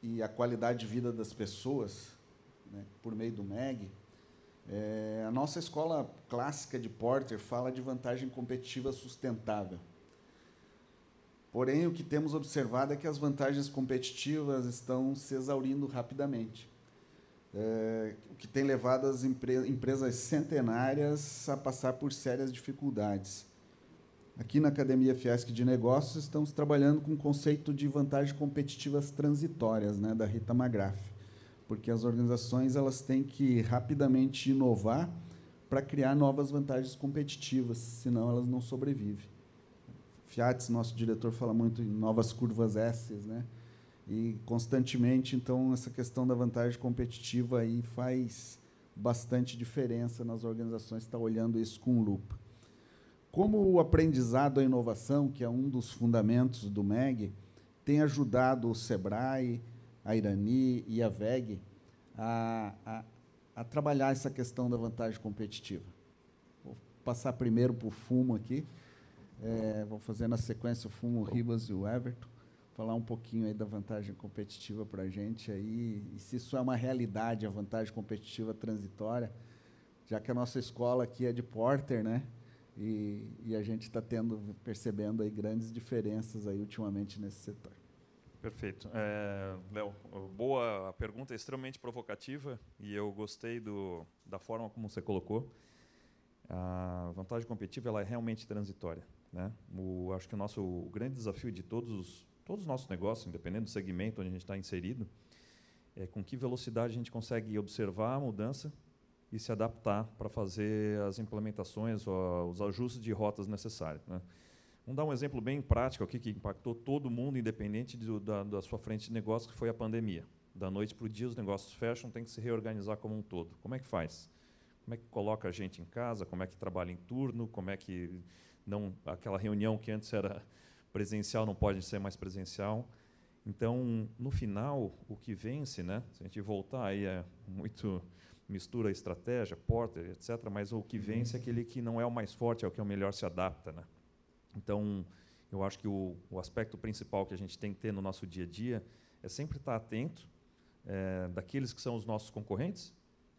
e a qualidade de vida das pessoas, né, por meio do MEG, a nossa escola clássica de Porter fala de vantagem competitiva sustentável. Porém, o que temos observado é que as vantagens competitivas estão se exaurindo rapidamente, o que tem levado as empresas centenárias a passar por sérias dificuldades. Aqui na Academia Fiesc de Negócios, estamos trabalhando com o conceito de vantagens competitivas transitórias, né, da Rita McGrath, porque as organizações elas têm que rapidamente inovar para criar novas vantagens competitivas, senão elas não sobrevivem. Fiat, nosso diretor, fala muito em novas curvas S, né? E constantemente, então, essa questão da vantagem competitiva aí faz bastante diferença nas organizações que estão olhando isso com lupa. Como o aprendizado à inovação, que é um dos fundamentos do MEG, tem ajudado o SEBRAE, a Irani e a VEG a trabalhar essa questão da vantagem competitiva. Vou passar primeiro para o Fumo aqui. Vou fazer na sequência o Fumo, o Ribas e o Everton, falar um pouquinho aí da vantagem competitiva para a gente aí, e se isso é uma realidade, a vantagem competitiva transitória, já que a nossa escola aqui é de Porter, né? E a gente está percebendo aí grandes diferenças aí ultimamente nesse setor. Perfeito. Léo, boa pergunta, extremamente provocativa, e eu gostei da forma como você colocou. A vantagem competitiva ela é realmente transitória, né? Acho que o grande desafio de todos os nossos negócios, independente do segmento onde a gente está inserido, é com que velocidade a gente consegue observar a mudança e se adaptar para fazer as implementações ou os ajustes de rotas necessários, né? Vamos dar um exemplo bem prático aqui que impactou todo mundo, independente da sua frente de negócio, que foi a pandemia. Da noite para o dia, os negócios fecham, tem que se reorganizar como um todo. Como é que faz? Como é que coloca a gente em casa? Como é que trabalha em turno? Como é que aquela reunião que antes era presencial não pode ser mais presencial? Então, no final, o que vence, né? Se a gente voltar aí muito mistura estratégia, Porter, etc. Mas o que vence é aquele que não é o mais forte, é o que é o melhor se adapta, né? Então, eu acho que o aspecto principal que a gente tem que ter no nosso dia a dia é sempre estar atento daqueles que são os nossos concorrentes,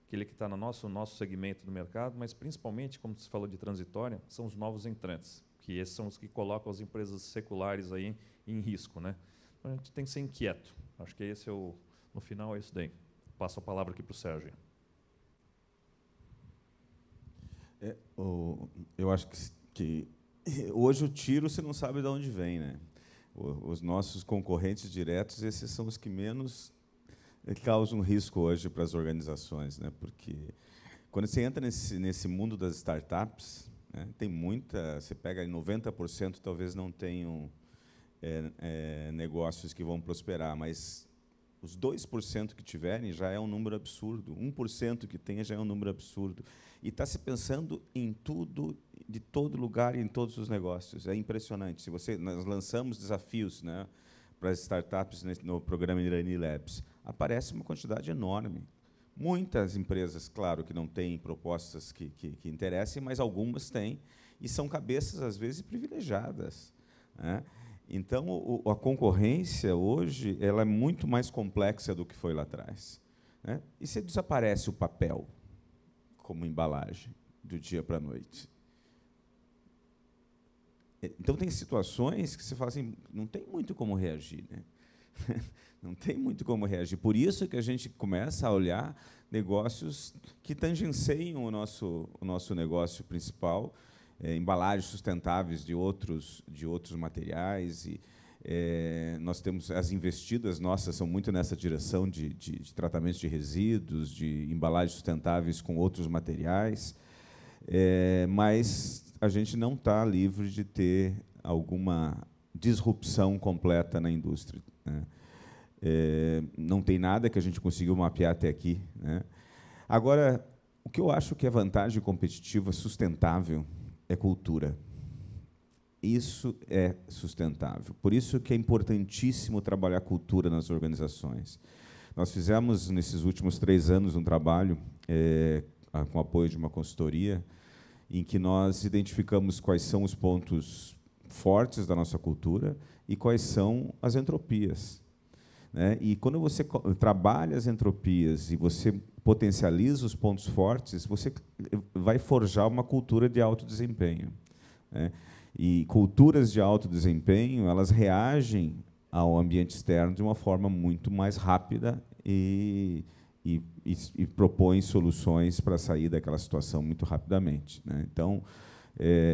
aquele que está no nosso segmento do mercado, mas principalmente, como você falou de transitória, são os novos entrantes, que esses são os que colocam as empresas seculares aí em risco, né? Então, a gente tem que ser inquieto. Acho que esse no final é isso daí. Passo a palavra aqui para o Sérgio. Eu acho que hoje o tiro você não sabe de onde vem, né? Os nossos concorrentes diretos, esses são os que menos causam risco hoje para as organizações, né? Porque quando você entra nesse mundo das startups, né, tem muita, você pega 90% talvez não tenham negócios que vão prosperar, mas os 2% que tiverem já é um número absurdo, 1% que tenha já é um número absurdo. E está se pensando em tudo, de todo lugar e em todos os negócios. É impressionante. Nós lançamos desafios, né, para as startups no programa Irani Labs. Aparece uma quantidade enorme. Muitas empresas, claro, que não têm propostas que interessem, mas algumas têm, e são cabeças, às vezes, privilegiadas, né? Então, a concorrência, hoje, ela é muito mais complexa do que foi lá atrás, né? E se desaparece o papel como embalagem do dia para a noite? Então, tem situações que você fala assim, não tem muito como reagir, né? Não tem muito como reagir. Por isso que a gente começa a olhar negócios que tangenciam o nosso negócio principal, embalagens sustentáveis de outros materiais. E nós temos as investidas nossas são muito nessa direção de tratamento de resíduos, de embalagens sustentáveis com outros materiais, mas a gente não está livre de ter alguma disrupção completa na indústria, né? Não tem nada que a gente conseguiu mapear até aqui, né? Agora, o que eu acho que é vantagem competitiva sustentável é cultura. Isso é sustentável. Por isso que é importantíssimo trabalhar cultura nas organizações. Nós fizemos, nesses últimos 3 anos, um trabalho com apoio de uma consultoria, em que nós identificamos quais são os pontos fortes da nossa cultura e quais são as entropias. né? E quando você trabalha as entropias e você potencializa os pontos fortes, você vai forjar uma cultura de alto desempenho, né? E culturas de alto desempenho, elas reagem ao ambiente externo de uma forma muito mais rápida e propõem soluções para sair daquela situação muito rapidamente, né? Então,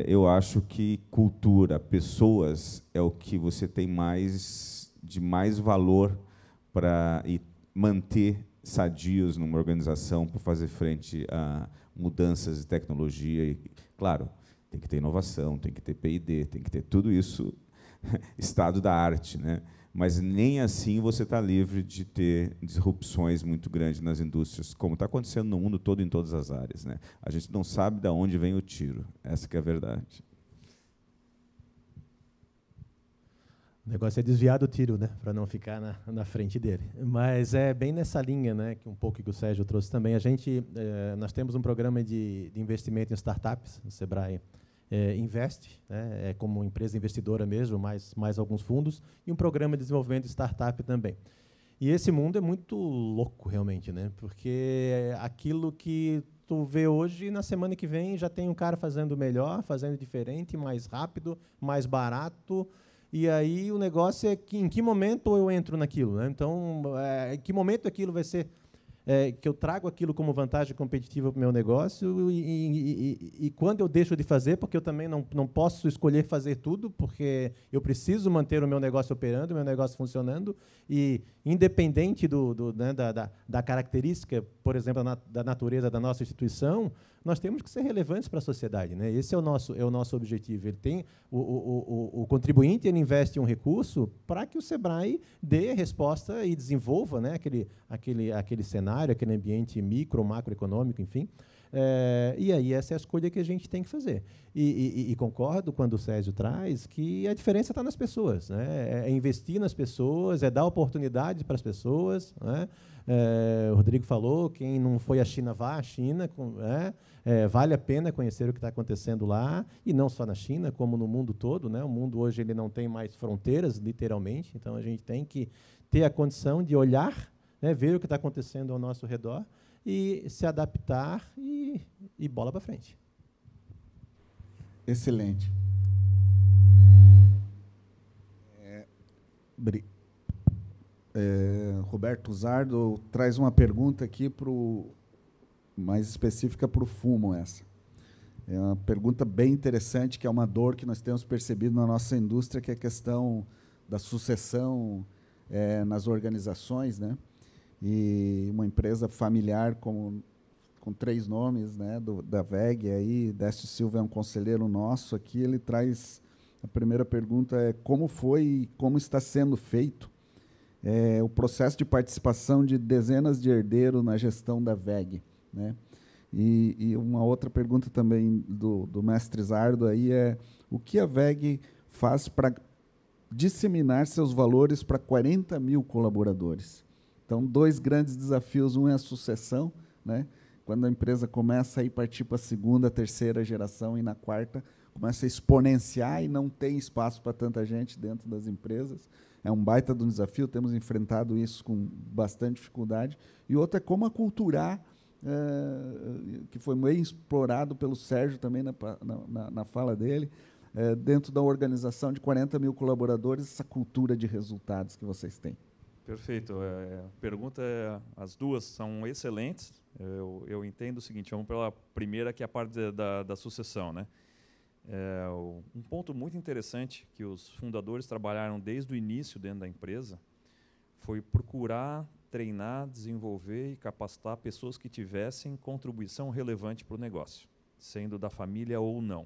eu acho que cultura, pessoas, é o que você tem de mais valor para manter sadios numa organização para fazer frente a mudanças de tecnologia. E, claro, tem que ter inovação, tem que ter P&D, tem que ter tudo isso, estado da arte, né? Mas nem assim você está livre de ter disrupções muito grandes nas indústrias, como está acontecendo no mundo todo, em todas as áreas, né? A gente não sabe de onde vem o tiro, essa que é a verdade. O negócio é desviar do tiro, né, para não ficar na frente dele. Mas é bem nessa linha, né, que um pouco que o Sérgio trouxe também. Nós temos um programa de investimento em startups, o Sebrae investe, né, como empresa investidora mesmo, mais alguns fundos, e um programa de desenvolvimento de startup também. E esse mundo é muito louco, realmente, né, porque aquilo que tu vê hoje, na semana que vem, já tem um cara fazendo melhor, fazendo diferente, mais rápido, mais barato. E aí o negócio é que em que momento eu entro naquilo, né? Então, em que momento aquilo vai ser que eu trago aquilo como vantagem competitiva para o meu negócio e quando eu deixo de fazer, porque eu também não posso escolher fazer tudo, porque eu preciso manter o meu negócio operando, o meu negócio funcionando, e independente da característica, por exemplo, da natureza da nossa instituição, nós temos que ser relevantes para a sociedade, né? Esse é o nosso objetivo. Ele tem o contribuinte, ele investe um recurso para que o Sebrae dê resposta e desenvolva, né, aquele cenário, aquele ambiente micro, macroeconômico, enfim. E aí essa é a escolha que a gente tem que fazer. E concordo quando o Sérgio traz que a diferença está nas pessoas, né? É investir nas pessoas, é dar oportunidade para as pessoas, né? O Rodrigo falou, quem não foi à China, vá à China, vale a pena conhecer o que está acontecendo lá, e não só na China, como no mundo todo, né? O mundo hoje ele não tem mais fronteiras, literalmente, então a gente tem que ter a condição de olhar, né, ver o que está acontecendo ao nosso redor, e se adaptar e bola para frente. Excelente. Roberto Zardo traz uma pergunta aqui mais específica para o fumo. Essa é uma pergunta bem interessante, que é uma dor que nós temos percebido na nossa indústria, que é a questão da sucessão nas organizações, né? E uma empresa familiar com 3 nomes, né, da WEG, aí Décio Silva é um conselheiro nosso aqui, ele traz, a primeira pergunta é como foi e como está sendo feito o processo de participação de dezenas de herdeiros na gestão da WEG, né? E uma outra pergunta também do mestre Zardo aí é o que a WEG faz para disseminar seus valores para 40 mil colaboradores. Então, 2 grandes desafios, um é a sucessão, né? Quando a empresa começa a partir para a 2ª, 3ª geração, e na 4ª começa a exponenciar e não tem espaço para tanta gente dentro das empresas. É um baita de um desafio, temos enfrentado isso com bastante dificuldade. E outro é como aculturar, que foi bem explorado pelo Sérgio também na fala dele, dentro da organização de 40 mil colaboradores, essa cultura de resultados que vocês têm. Perfeito. A pergunta, as duas são excelentes. Eu entendo o seguinte, vamos pela primeira, que é a parte da sucessão, né? Um ponto muito interessante que os fundadores trabalharam desde o início dentro da empresa foi procurar treinar, desenvolver e capacitar pessoas que tivessem contribuição relevante para o negócio, sendo da família ou não.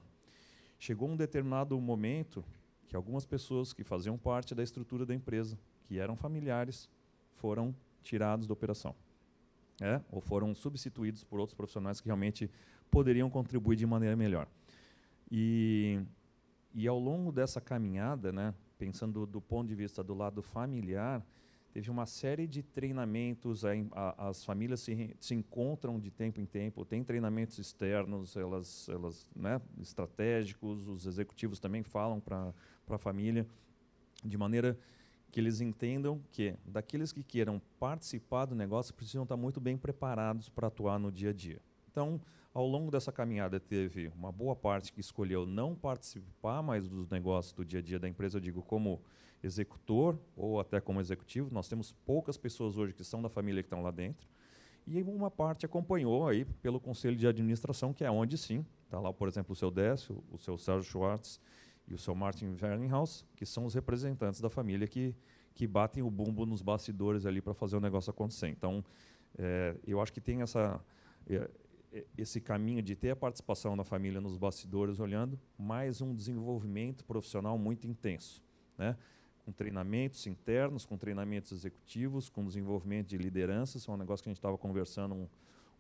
Chegou um determinado momento que algumas pessoas que faziam parte da estrutura da empresa, que eram familiares, foram tirados da operação, ou foram substituídos por outros profissionais que realmente poderiam contribuir de maneira melhor. E ao longo dessa caminhada, né, pensando do ponto de vista do lado familiar, teve uma série de treinamentos, as famílias se encontram de tempo em tempo, tem treinamentos externos, né, estratégicos, os executivos também falam para a família, de maneira que eles entendam que daqueles que queiram participar do negócio precisam estar muito bem preparados para atuar no dia a dia. Então, ao longo dessa caminhada, teve uma boa parte que escolheu não participar mais dos negócios do dia a dia da empresa, eu digo como executor ou até como executivo. Nós temos poucas pessoas hoje que são da família que estão lá dentro. E uma parte acompanhou aí pelo conselho de administração, que é onde sim, está lá, por exemplo, o seu Décio, o seu Sérgio Schwartz e o seu Martin Werninghaus, que são os representantes da família que batem o bumbo nos bastidores ali para fazer o negócio acontecer. Então, eu acho que tem esse caminho de ter a participação da família nos bastidores olhando, mais um desenvolvimento profissional muito intenso, né? Com treinamentos internos, com treinamentos executivos, com desenvolvimento de lideranças. É um negócio que a gente estava conversando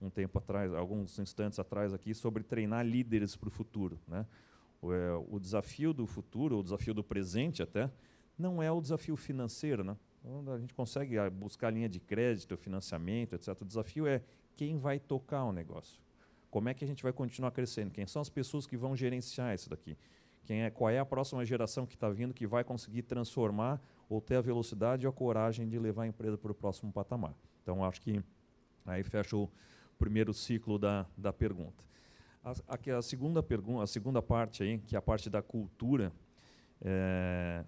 um tempo atrás, alguns instantes atrás aqui, sobre treinar líderes para o futuro, né? O desafio do futuro, o desafio do presente até, não é o desafio financeiro, né? Então, a gente consegue buscar linha de crédito, financiamento, etc. O desafio é quem vai tocar o negócio. Como é que a gente vai continuar crescendo? Quem são as pessoas que vão gerenciar isso daqui? Qual é a próxima geração que está vindo que vai conseguir transformar ou ter a velocidade e a coragem de levar a empresa para o próximo patamar? Então, acho que aí fecha o primeiro ciclo da pergunta. A segunda parte, aí, que é a parte da cultura,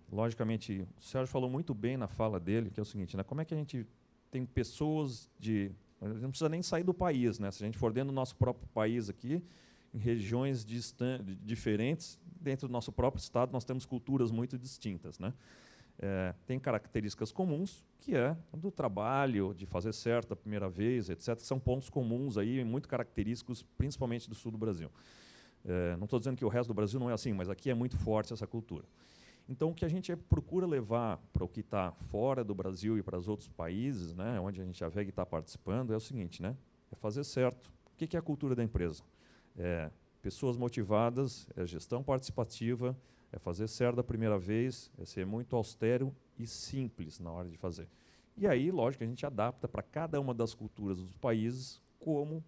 logicamente, o Sérgio falou muito bem na fala dele, que é o seguinte, né, como é que a gente tem pessoas de... A gente não precisa nem sair do país, né? Se a gente for dentro do nosso próprio país aqui, em regiões diferentes, dentro do nosso próprio estado, nós temos culturas muito distintas, né? Tem características comuns, que é do trabalho, de fazer certo a primeira vez, etc. São pontos comuns aí, muito característicos, principalmente do sul do Brasil. Não estou dizendo que o resto do Brasil não é assim, mas aqui é muito forte essa cultura. Então, o que a gente procura levar para o que está fora do Brasil e para os outros países, né, onde a gente já vê que está participando, é o seguinte, né, é fazer certo. O que é a cultura da empresa? Pessoas motivadas, gestão participativa, é fazer certo da primeira vez, é ser muito austero e simples na hora de fazer. E aí, lógico, a gente adapta para cada uma das culturas dos países como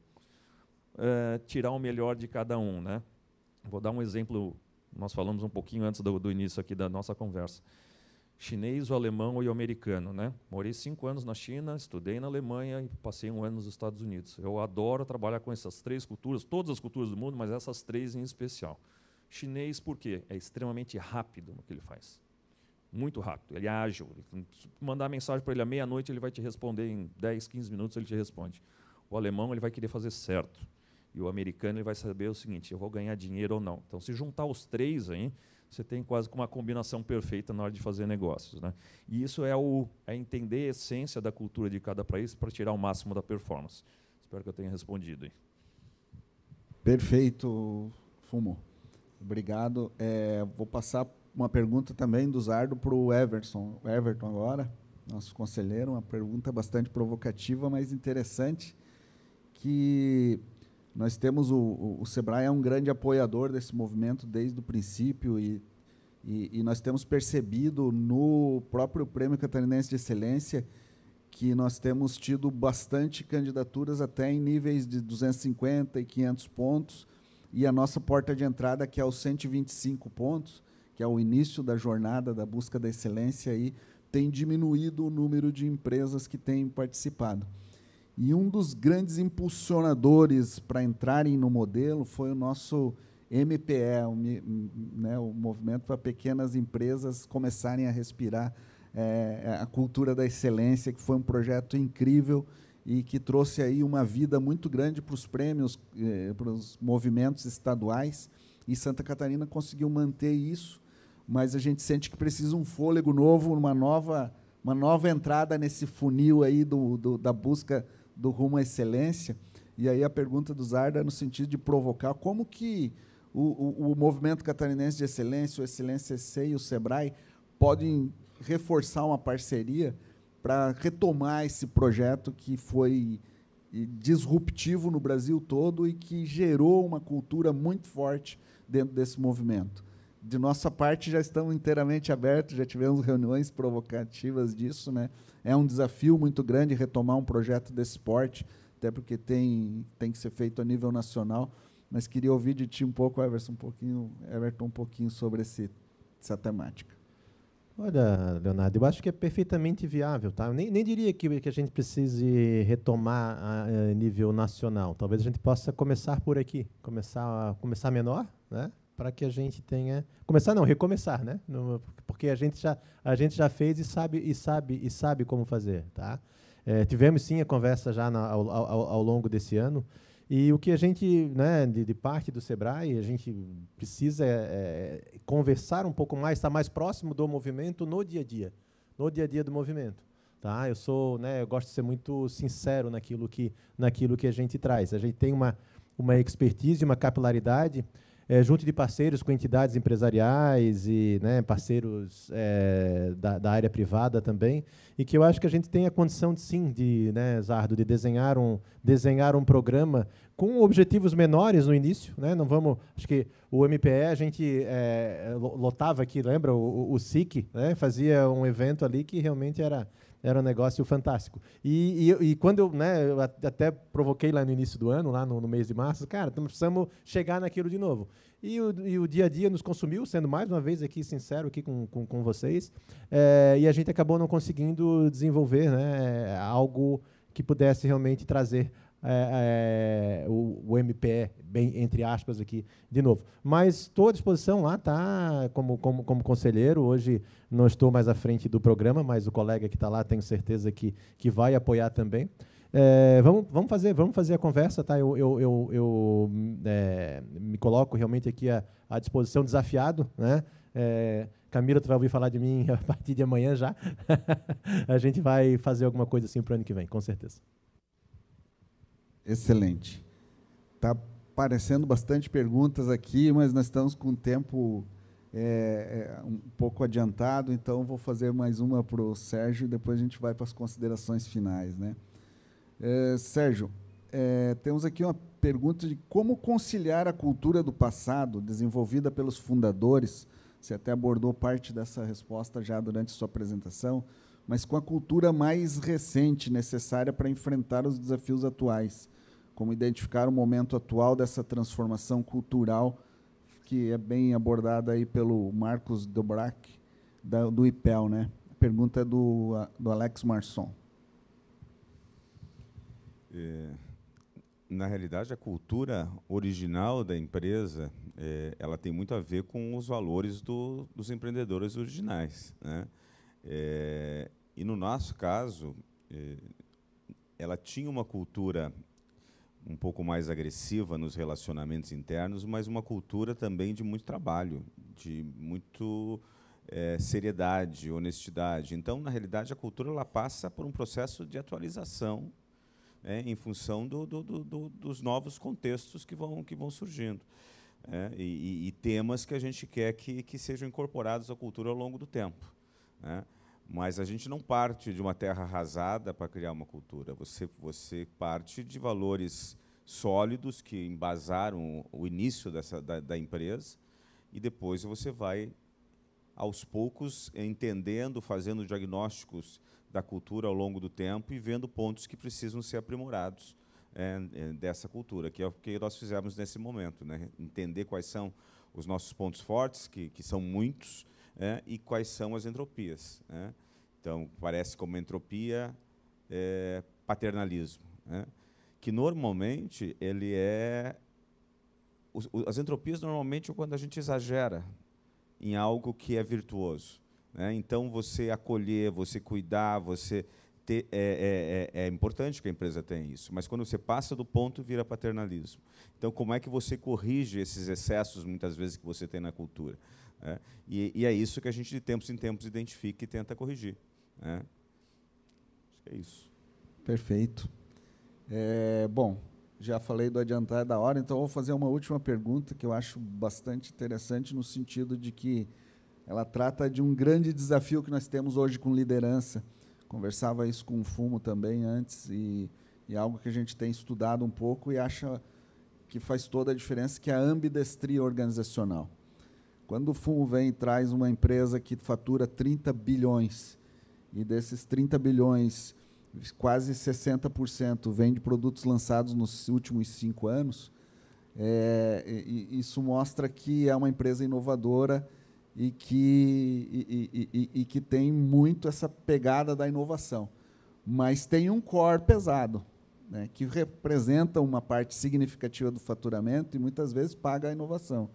tirar o melhor de cada um, né? Vou dar um exemplo, nós falamos um pouquinho antes do início aqui da nossa conversa. Chinês, o alemão e o americano, né? Morei 5 anos na China, estudei na Alemanha e passei 1 ano nos Estados Unidos. Eu adoro trabalhar com essas 3 culturas, todas as culturas do mundo, mas essas 3 em especial. Chinês, por quê? É extremamente rápido no que ele faz. Muito rápido, ele é ágil. Se mandar mensagem para ele à meia-noite, ele vai te responder em 10, 15 minutos, ele te responde. O alemão, ele vai querer fazer certo. E o americano, ele vai saber o seguinte, eu vou ganhar dinheiro ou não. Então, se juntar os 3 aí, você tem quase que uma combinação perfeita na hora de fazer negócios, né? E isso é entender a essência da cultura de cada país para tirar o máximo da performance. Espero que eu tenha respondido aí. Perfeito, Fumo. Obrigado. Vou passar uma pergunta também do Zardo para o Everton. O Everton agora, nosso conselheiro, uma pergunta bastante provocativa, mas interessante, que nós temos o Sebrae é um grande apoiador desse movimento desde o princípio e nós temos percebido no próprio Prêmio Catarinense de Excelência que nós temos tido bastante candidaturas até em níveis de 250 e 500 pontos e a nossa porta de entrada, que é os 125 pontos, que é o início da jornada da busca da excelência, aí, tem diminuído o número de empresas que têm participado. E um dos grandes impulsionadores para entrarem no modelo foi o nosso MPE, o Movimento para Pequenas Empresas começarem a respirar a cultura da excelência, que foi um projeto incrível e que trouxe aí uma vida muito grande para os prêmios, para os movimentos estaduais, e Santa Catarina conseguiu manter isso, mas a gente sente que precisa um fôlego novo, uma nova entrada nesse funil aí da busca do rumo à excelência. E aí a pergunta do Zardo é no sentido de provocar como que o movimento catarinense de excelência, o Excelência EC e o Sebrae podem reforçar uma parceria para retomar esse projeto que foi disruptivo no Brasil todo e que gerou uma cultura muito forte dentro desse movimento. De nossa parte, já estamos inteiramente abertos, já tivemos reuniões provocativas disso, né? É um desafio muito grande retomar um projeto desse porte, até porque tem que ser feito a nível nacional, mas queria ouvir de ti um pouco, Everton, um pouquinho sobre essa temática. Olha, Leonardo, eu acho que é perfeitamente viável, tá? Eu nem diria que a gente precise retomar a nível nacional. Talvez a gente possa começar por aqui, começar menor, né? Para que a gente tenha começar não, recomeçar, né? Porque a gente já fez e sabe como fazer, tá? Tivemos sim a conversa já ao longo desse ano. E o que a gente, né, de parte do Sebrae, a gente precisa conversar um pouco mais, estar mais próximo do movimento no dia a dia do movimento. Tá? Eu gosto de ser muito sincero naquilo que a gente traz. A gente tem uma expertise, uma capilaridade, junto de parceiros com entidades empresariais e, né, parceiros da área privada também, e que eu acho que a gente tem a condição né, Zardo, de desenhar um programa com objetivos menores no início, né? Não vamos, acho que o MPE a gente lotava aqui, lembra o SIC, né? Fazia um evento ali que realmente era um negócio fantástico. E quando eu até provoquei lá no início do ano, lá no mês de março, cara, precisamos chegar naquilo de novo. E o dia a dia nos consumiu, sendo mais uma vez aqui sincero aqui com vocês, e a gente acabou não conseguindo desenvolver, né, algo que pudesse realmente trazer o MPE, bem entre aspas aqui, de novo. Mas estou à disposição lá, tá, como conselheiro. Hoje não estou mais à frente do programa, mas o colega que está lá, tenho certeza que vai apoiar também. Vamos fazer a conversa, tá? Eu me coloco realmente aqui à disposição, desafiado, né? Camila, tu vai ouvir falar de mim a partir de amanhã já. A gente vai fazer alguma coisa assim para o ano que vem, com certeza. Excelente. Está aparecendo bastante perguntas aqui, mas nós estamos com o tempo um pouco adiantado, então vou fazer mais uma para o Sérgio e depois a gente vai para as considerações finais, né? Sérgio, temos aqui uma pergunta de como conciliar a cultura do passado, desenvolvida pelos fundadores. Você até abordou parte dessa resposta já durante sua apresentação, mas com a cultura mais recente necessária para enfrentar os desafios atuais. Como identificar o momento atual dessa transformação cultural, que é bem abordada aí pelo Marcos Dobrak, do IPEL, né? A pergunta é do Alex Marçom. Na realidade, a cultura original da empresa, ela tem muito a ver com os valores dos empreendedores originais, né? E no nosso caso, ela tinha uma cultura um pouco mais agressiva nos relacionamentos internos, mas uma cultura também de muito trabalho, de muito seriedade, honestidade. Então, na realidade, a cultura ela passa por um processo de atualização, em função dos novos contextos que vão surgindo, e temas que a gente quer que sejam incorporados à cultura ao longo do tempo, né? Mas a gente não parte de uma terra arrasada para criar uma cultura. Você parte de valores sólidos que embasaram o início da empresa, e depois você vai, aos poucos, entendendo, fazendo diagnósticos da cultura ao longo do tempo e vendo pontos que precisam ser aprimorados dessa cultura, que é o que nós fizemos nesse momento, né? Entender quais são os nossos pontos fortes, que são muitos, e quais são as entropias, né? Então, parece como entropia, paternalismo, né? Que normalmente ele as entropias normalmente é quando a gente exagera em algo que é virtuoso, né? Então, você acolher, você cuidar, você ter, é importante que a empresa tenha isso, mas quando você passa do ponto, vira paternalismo. Então, como é que você corrige esses excessos, muitas vezes, que você tem na cultura? E é isso que a gente, de tempos em tempos, identifica e tenta corrigir, né? Acho que é isso. Perfeito. Bom, já falei do adiantar da hora, então vou fazer uma última pergunta que eu acho bastante interessante, no sentido de que ela trata de um grande desafio que nós temos hoje com liderança. Conversava isso com o Fumo também antes, e algo que a gente tem estudado um pouco e acha que faz toda a diferença, que é a ambidestria organizacional. Quando o Fumo vem e traz uma empresa que fatura 30 bilhões, e desses 30 bilhões, quase 60% vem de produtos lançados nos últimos 5 anos, isso mostra que é uma empresa inovadora e que tem muito essa pegada da inovação. Mas tem um core pesado, né, que representa uma parte significativa do faturamento e muitas vezes paga a inovação.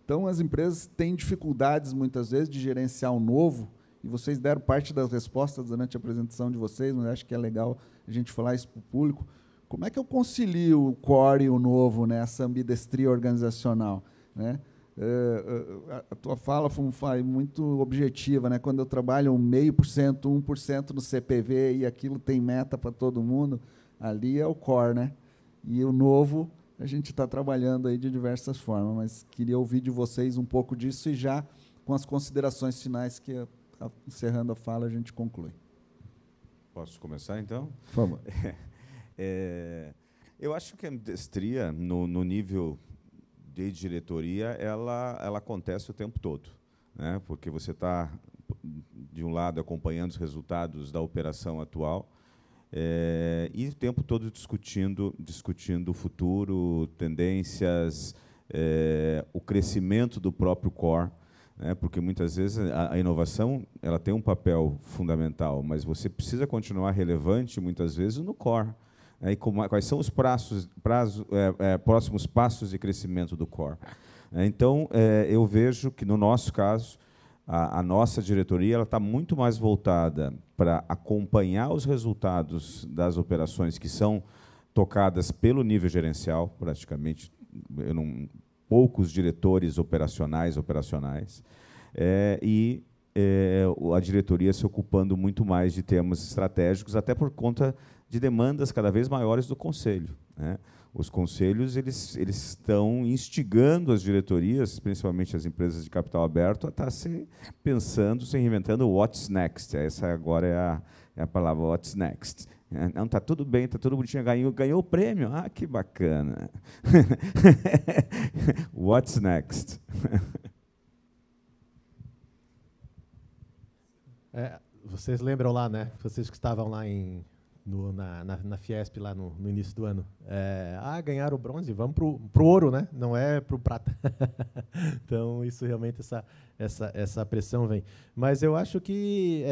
Então, as empresas têm dificuldades, muitas vezes, de gerenciar o novo, e vocês deram parte das respostas durante a apresentação de vocês, mas acho que é legal a gente falar isso para o público. Como é que eu concilio o core e o novo nessa ambidestria organizacional, né? A tua fala foi muito objetiva, né? Quando eu trabalho 0,5%, 1% no CPV e aquilo tem meta para todo mundo, ali é o core, né? E o novo a gente está trabalhando aí de diversas formas, mas queria ouvir de vocês um pouco disso e já com as considerações finais que, encerrando a fala, a gente conclui. Posso começar, então? Por favor. Eu acho que a ambidestria, no nível de diretoria, ela acontece o tempo todo, né? Porque você está, de um lado, acompanhando os resultados da operação atual e o tempo todo discutindo o futuro, tendências, o crescimento do próprio core, né? Porque muitas vezes a inovação ela tem um papel fundamental, mas você precisa continuar relevante muitas vezes no core. E quais são os próximos passos de crescimento do core? Então, eu vejo que, no nosso caso, a nossa diretoria está muito mais voltada para acompanhar os resultados das operações que são tocadas pelo nível gerencial, praticamente poucos diretores operacionais, e a diretoria se ocupando muito mais de temas estratégicos, até por conta de demandas cada vez maiores do conselho, né? Os conselhos eles estão instigando as diretorias, principalmente as empresas de capital aberto, a estar se reinventando what's next. Essa agora é a palavra what's next. Não, está tudo bem, está tudo bonitinho, ganhou o prêmio. Ah, que bacana. What's next? Vocês lembram lá, né? Vocês que estavam lá na Fiesp lá no início do ano. Ganharam o bronze, vamos pro ouro, né? Não é pro prata. Então, isso realmente, essa pressão vem. Mas eu acho que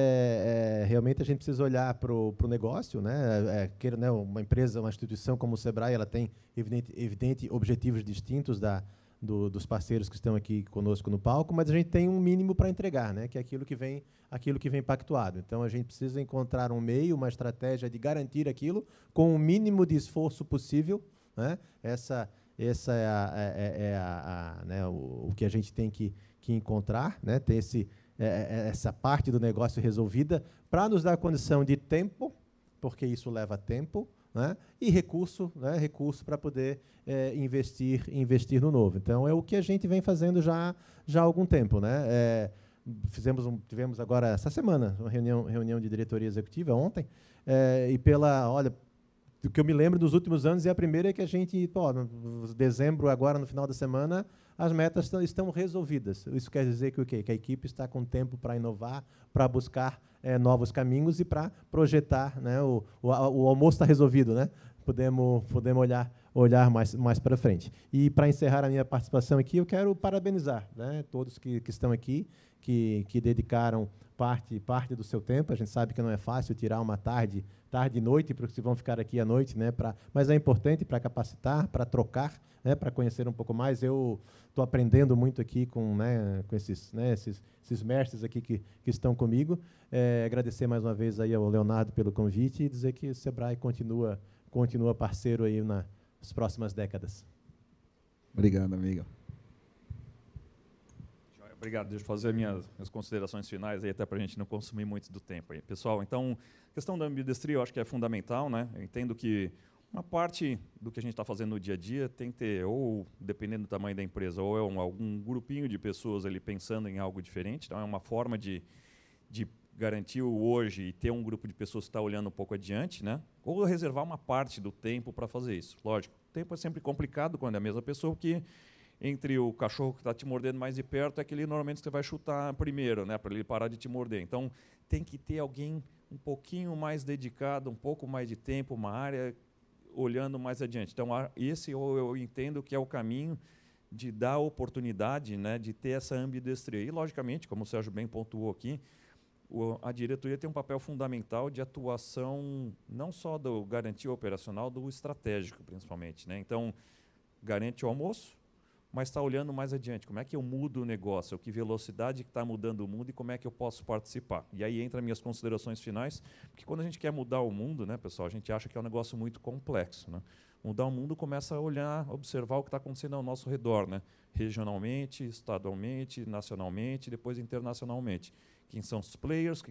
realmente a gente precisa olhar pro negócio, né? Uma empresa, uma instituição como o Sebrae, ela tem evidente objetivos distintos dos parceiros que estão aqui conosco no palco, mas a gente tem um mínimo para entregar, né? Que é aquilo que vem pactuado. Então, a gente precisa encontrar um meio, uma estratégia de garantir aquilo com o mínimo de esforço possível, né? Essa é o que a gente tem que encontrar, né? Ter essa parte do negócio resolvida para nos dar condição de tempo, porque isso leva tempo, né? E recurso para poder investir no novo. Então, é o que a gente vem fazendo já há algum tempo, né? Tivemos agora, essa semana, uma reunião de diretoria executiva, ontem, do que eu me lembro dos últimos anos, a primeira é que a gente, no dezembro, agora, no final da semana, as metas estão resolvidas. Isso quer dizer que o quê? Que a equipe está com tempo para inovar, para buscar novos caminhos e para projetar, né? O almoço está resolvido, né? Podemos olhar mais para frente. E, para encerrar a minha participação aqui, eu quero parabenizar, né, todos que estão aqui, que dedicaram parte do seu tempo. A gente sabe que não é fácil tirar uma tarde e noite, porque vocês vão ficar aqui à noite, né? Mas é importante para capacitar, para trocar, né, para conhecer um pouco mais. Eu estou aprendendo muito aqui com esses mestres aqui que estão comigo. Agradecer mais uma vez aí ao Leonardo pelo convite e dizer que o Sebrae continua parceiro aí nas próximas décadas. Obrigado, amigo. Obrigado. Deixa eu fazer minhas considerações finais, aí, até para a gente não consumir muito do tempo. Aí. Pessoal, então, a questão da ambidestria eu acho que é fundamental, né? Eu entendo que uma parte do que a gente está fazendo no dia a dia tem que ter, ou, dependendo do tamanho da empresa, ou algum grupinho de pessoas ali pensando em algo diferente. Então, é uma forma de garantir o hoje e ter um grupo de pessoas que está olhando um pouco adiante, né? Ou reservar uma parte do tempo para fazer isso. Lógico, o tempo é sempre complicado quando é a mesma pessoa, porque entre o cachorro que está te mordendo mais de perto é aquele normalmente que você vai chutar primeiro, né, para ele parar de te morder. Então, tem que ter alguém um pouquinho mais dedicado, um pouco mais de tempo, uma área olhando mais adiante. Então, esse eu entendo que é o caminho de dar a oportunidade, né, de ter essa ambidestria. E, logicamente, como o Sérgio bem pontuou aqui, a diretoria tem um papel fundamental de atuação não só do garantia operacional, do estratégico, principalmente, né? Então, garante o almoço, mas está olhando mais adiante. Como é que eu mudo o negócio? Que velocidade que está mudando o mundo e como é que eu posso participar? E aí entra minhas considerações finais, porque quando a gente quer mudar o mundo, né, pessoal, a gente acha que é um negócio muito complexo, né? Mudar o mundo começa a olhar, observar o que está acontecendo ao nosso redor, né? Regionalmente, estadualmente, nacionalmente, depois internacionalmente. Quem são os players,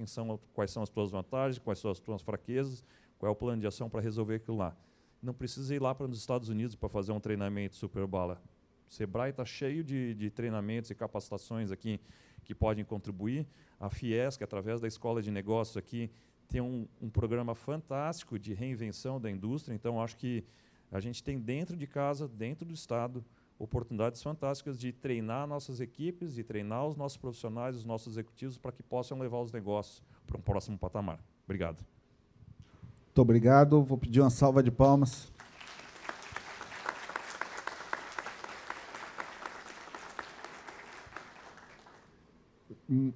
quais são as suas vantagens, quais são as suas fraquezas, qual é o plano de ação para resolver aquilo lá. Não precisa ir lá para os Estados Unidos para fazer um treinamento super bala. O Sebrae está cheio de treinamentos e capacitações aqui que podem contribuir. A Fiesc, através da Escola de Negócios aqui, tem um programa fantástico de reinvenção da indústria. Então, acho que a gente tem dentro de casa, dentro do Estado, oportunidades fantásticas de treinar nossas equipes, de treinar os nossos profissionais, os nossos executivos, para que possam levar os negócios para um próximo patamar. Obrigado. Muito obrigado. Vou pedir uma salva de palmas.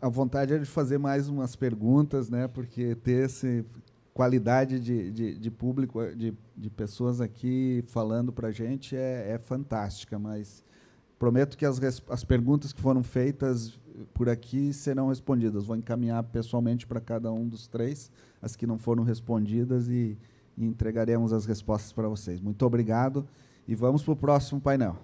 A vontade é de fazer mais umas perguntas, né? Porque ter essa qualidade de público, de pessoas aqui falando para a gente é fantástica, mas prometo que as perguntas que foram feitas por aqui serão respondidas. Vou encaminhar pessoalmente para cada um dos três, as que não foram respondidas, e entregaremos as respostas para vocês. Muito obrigado e vamos para o próximo painel.